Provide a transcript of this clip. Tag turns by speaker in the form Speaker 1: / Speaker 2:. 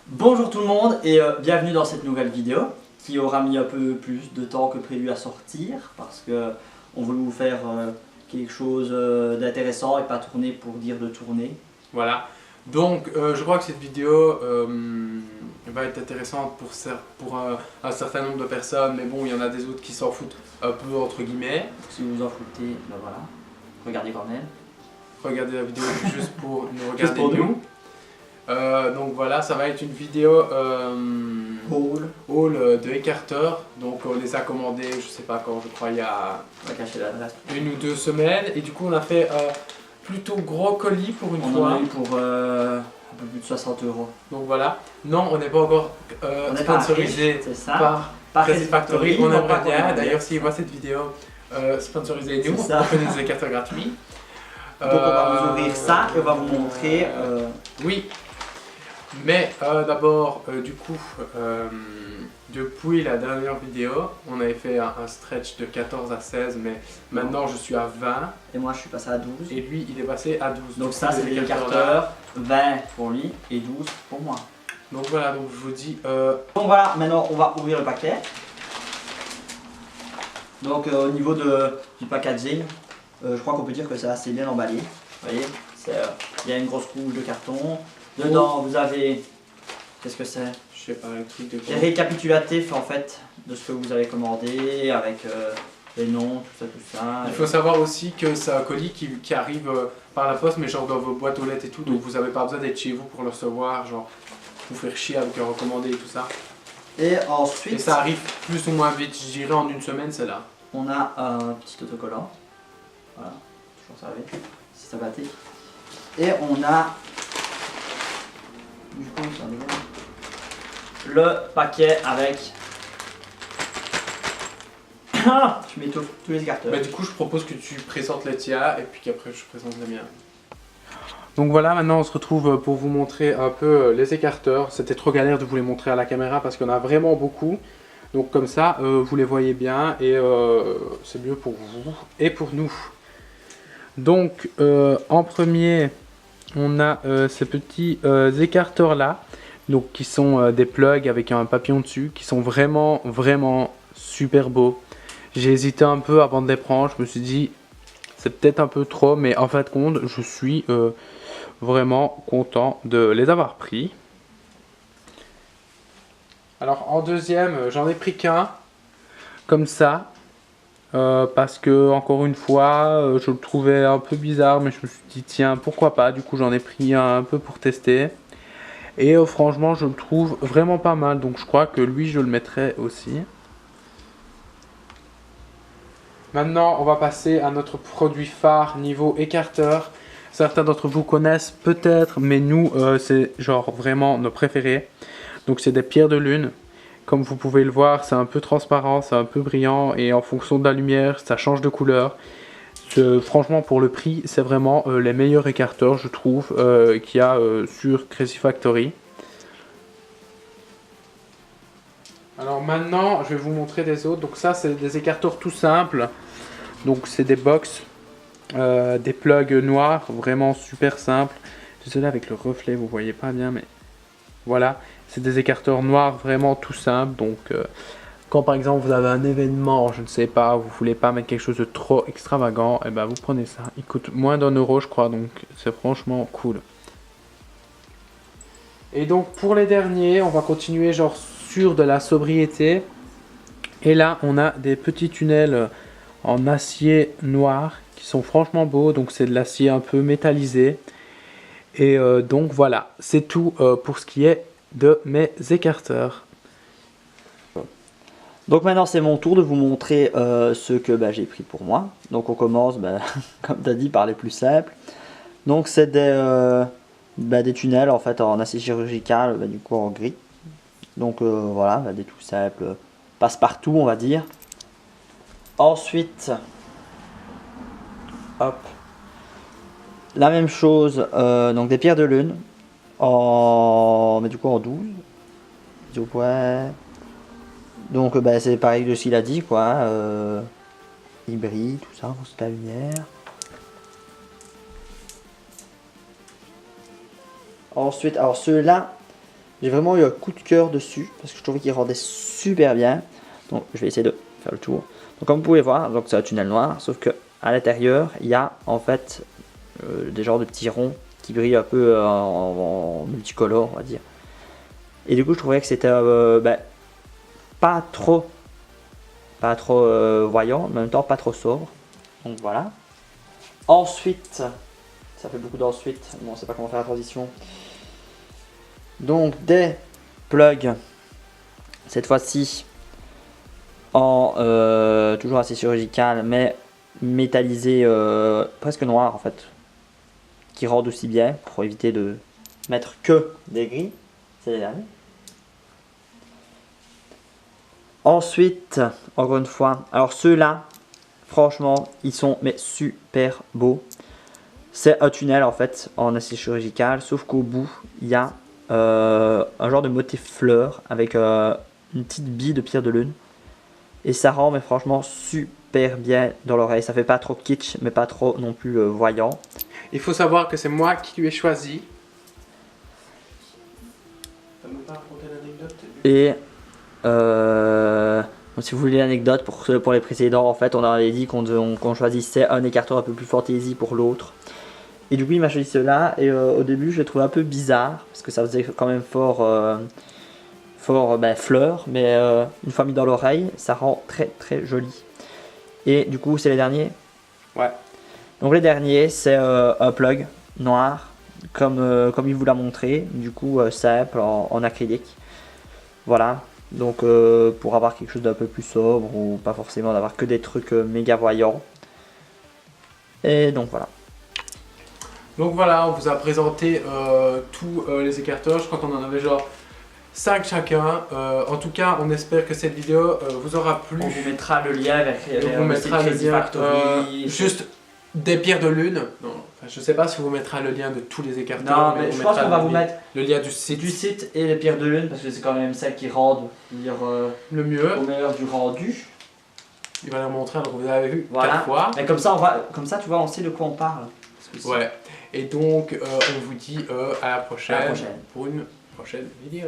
Speaker 1: Bonjour tout le monde et bienvenue dans cette nouvelle vidéo qui aura mis un peu plus de temps que prévu à sortir parce que on voulait vous faire quelque chose d'intéressant et pas tourner pour dire de tourner.
Speaker 2: Voilà, donc je crois que cette vidéo va être intéressante pour un certain nombre de personnes, mais bon, il y en a des autres qui s'en foutent un peu entre guillemets.
Speaker 1: Si vous vous en foutez, ben voilà, regardez quand même.
Speaker 2: Regardez la vidéo juste pour nous
Speaker 1: Juste
Speaker 2: regarder
Speaker 1: pour nous.
Speaker 2: nous. Donc voilà, ça va être une vidéo haul de Ecarter. Donc on les a commandés, je sais pas quand, je crois il y a
Speaker 1: On va cacher l'adresse.
Speaker 2: 1 ou 2 semaines. Et du coup on a fait plutôt gros colis pour une
Speaker 1: On
Speaker 2: fois.
Speaker 1: en a eu pour un peu plus de 60 €.
Speaker 2: Donc voilà, non on n'est pas encore
Speaker 1: On n'est pas
Speaker 2: sponsorisé
Speaker 1: riche, c'est ça.
Speaker 2: par Crazy Factory. On aimerait bien,
Speaker 1: qu'on
Speaker 2: d'ailleurs s'ils voient cette vidéo, sponsorisez-nous,
Speaker 1: C'est ça.
Speaker 2: on fait des écarteurs gratuits.
Speaker 1: Donc on va vous ouvrir ça et on va vous montrer.
Speaker 2: Oui, mais d'abord, du coup, depuis la dernière vidéo, on avait fait un stretch de 14 à 16, mais maintenant je suis à 20
Speaker 1: Et moi je suis passé à 12.
Speaker 2: et lui il est passé à 12.
Speaker 1: Donc ça c'est les
Speaker 2: écarteurs
Speaker 1: écarteurs, 20 pour lui et 12 pour moi.
Speaker 2: Donc voilà, donc je vous dis...
Speaker 1: Donc voilà, maintenant on va ouvrir le paquet. Donc au niveau du packaging, je crois qu'on peut dire que c'est assez bien emballé. Vous voyez, il y a une grosse couche de carton. Dedans vous avez, qu'est-ce que c'est?
Speaker 2: je sais pas, le truc de...
Speaker 1: Des récapitulatifs en fait de ce que vous avez commandé avec les noms, tout ça.
Speaker 2: Il faut savoir aussi que c'est un colis qui arrive par la poste, mais genre dans vos boîtes aux lettres et tout, donc vous n'avez pas besoin d'être chez vous pour le recevoir, genre vous faire chier avec un recommandé et tout ça.
Speaker 1: Et ensuite,
Speaker 2: Et ça arrive plus ou moins vite, je dirais en 1 semaine, c'est là.
Speaker 1: on a un petit autocollant. Voilà, toujours servi, systématique. Et on a du coup ça vient. Le paquet avec. Je mets tous les écarteurs.
Speaker 2: Bah, du coup, je propose que tu présentes les tiens et puis qu'après je présente les miens. Donc voilà, maintenant on se retrouve pour vous montrer un peu les écarteurs. C'était trop galère de vous les montrer à la caméra parce qu'il y en a vraiment beaucoup. Donc comme ça, vous les voyez bien et c'est mieux pour vous et pour nous. Donc en premier, on a ces petits écarteurs là, donc qui sont des plugs avec un papillon dessus, qui sont vraiment super beaux. J'ai hésité un peu avant de les prendre, je me suis dit c'est peut-être un peu trop, mais en fin de compte je suis vraiment content de les avoir pris. Alors en deuxième, j'en ai pris qu'un, comme ça. Parce que encore une fois je le trouvais un peu bizarre, mais je me suis dit tiens pourquoi pas, du coup j'en ai pris un peu pour tester et franchement je le trouve vraiment pas mal, donc je crois que lui je le mettrai aussi. Maintenant on va passer à notre produit phare niveau écarteur. Certains d'entre vous connaissent peut-être, mais nous c'est genre vraiment nos préférés. Donc c'est des pierres de lune. Comme vous pouvez le voir, c'est un peu transparent, c'est un peu brillant et en fonction de la lumière, ça change de couleur. Franchement, pour le prix, c'est vraiment les meilleurs écarteurs, je trouve, qu'il y a sur Crazy Factory. Alors maintenant, je vais vous montrer des autres. Donc ça, c'est des écarteurs tout simples. Donc c'est des box, des plugs noirs, vraiment super simples. Désolé avec le reflet, vous voyez pas bien, mais voilà. C'est des écarteurs noirs vraiment tout simples, donc quand par exemple vous avez un événement, je ne sais pas, vous voulez pas mettre quelque chose de trop extravagant, et ben vous prenez ça. Il coûte moins d'1 € je crois, donc c'est franchement cool. Et donc pour les derniers, on va continuer genre sur de la sobriété. Et là on a des petits tunnels en acier noir qui sont franchement beaux, donc c'est de l'acier un peu métallisé. Et donc voilà, c'est tout pour ce qui est de mes écarteurs.
Speaker 1: Donc maintenant c'est mon tour de vous montrer ce que j'ai pris pour moi. Donc on commence, comme tu as dit, par les plus simples. Donc c'est des tunnels en fait en acier chirurgical, du coup en gris. Donc voilà, des tout simples, passe-partout on va dire. Ensuite, hop, la même chose, donc des pierres de lune, mais du coup en 12. Ouais. Donc c'est pareil de ce qu'il a dit quoi, il brille, tout ça, c'est la lumière. Ensuite, alors ceux-là, J'ai vraiment eu un coup de cœur dessus parce que je trouvais qu'il rendait super bien. Donc je vais essayer de faire le tour. Donc comme vous pouvez voir, donc c'est un tunnel noir, sauf que à l'intérieur il y a en fait des genres de petits ronds qui brillent un peu en multicolore, on va dire. Et du coup je trouvais que c'était pas trop voyant, mais en même temps pas trop sobre. Donc voilà. Ensuite, ça fait beaucoup d'ensuite, bon, on ne sait pas comment faire la transition. Donc des plugs, cette fois-ci en toujours assez chirurgical, mais métallisé, presque noir en fait, qui rendent aussi bien pour éviter de mettre que des gris. C'est les derniers. Ensuite, encore une fois, alors ceux-là, franchement, ils sont mais super beaux. C'est un tunnel en fait en acier chirurgical, sauf qu'au bout, il y a un genre de motif fleur avec une petite bille de pierre de lune. Et ça rend mais franchement super bien dans l'oreille. Ça fait pas trop kitsch, mais pas trop non plus voyant.
Speaker 2: Il faut savoir que c'est moi qui lui ai choisi. Ça me pas raconter l'anecdote.
Speaker 1: Et si vous voulez l'anecdote pour les précédents, en fait, on avait dit qu'on choisissait un écarteur un peu plus fantaisie pour l'autre. Et du coup, il m'a choisi cela. Et au début, je l'ai trouvé un peu bizarre parce que ça faisait quand même fort fleur, mais une fois mis dans l'oreille, ça rend très très joli. Et du coup, c'est les derniers.
Speaker 2: Ouais.
Speaker 1: Donc les derniers, c'est un plug noir, comme il vous l'a montré, du coup simple en acrylique. Voilà. Donc pour avoir quelque chose d'un peu plus sobre ou pas forcément d'avoir que des trucs méga voyants. Et donc voilà.
Speaker 2: Donc voilà, on vous a présenté tous les écarteurs. Je crois qu'on en avait genre 5 chacun. En tout cas, on espère que cette vidéo vous aura plu.
Speaker 1: On vous mettra le lien vers
Speaker 2: on vous mettra le lien.
Speaker 1: Factory.
Speaker 2: Juste des pierres de lune. Non, enfin, je sais pas si on vous mettra le lien de tous les écarteurs.
Speaker 1: Non, mais je pense qu'on va vous mettre
Speaker 2: le lien du site
Speaker 1: et les pierres de lune parce que c'est quand même celles qui rendent
Speaker 2: le mieux.
Speaker 1: Au meilleur du rendu.
Speaker 2: Il va leur montrer, alors vous avez vu
Speaker 1: voilà.
Speaker 2: 4 fois.
Speaker 1: Mais comme ça, tu vois, on sait de quoi on parle.
Speaker 2: Ouais. Et donc, on vous dit à la prochaine.
Speaker 1: À la prochaine.
Speaker 2: Pour une prochaine vidéo.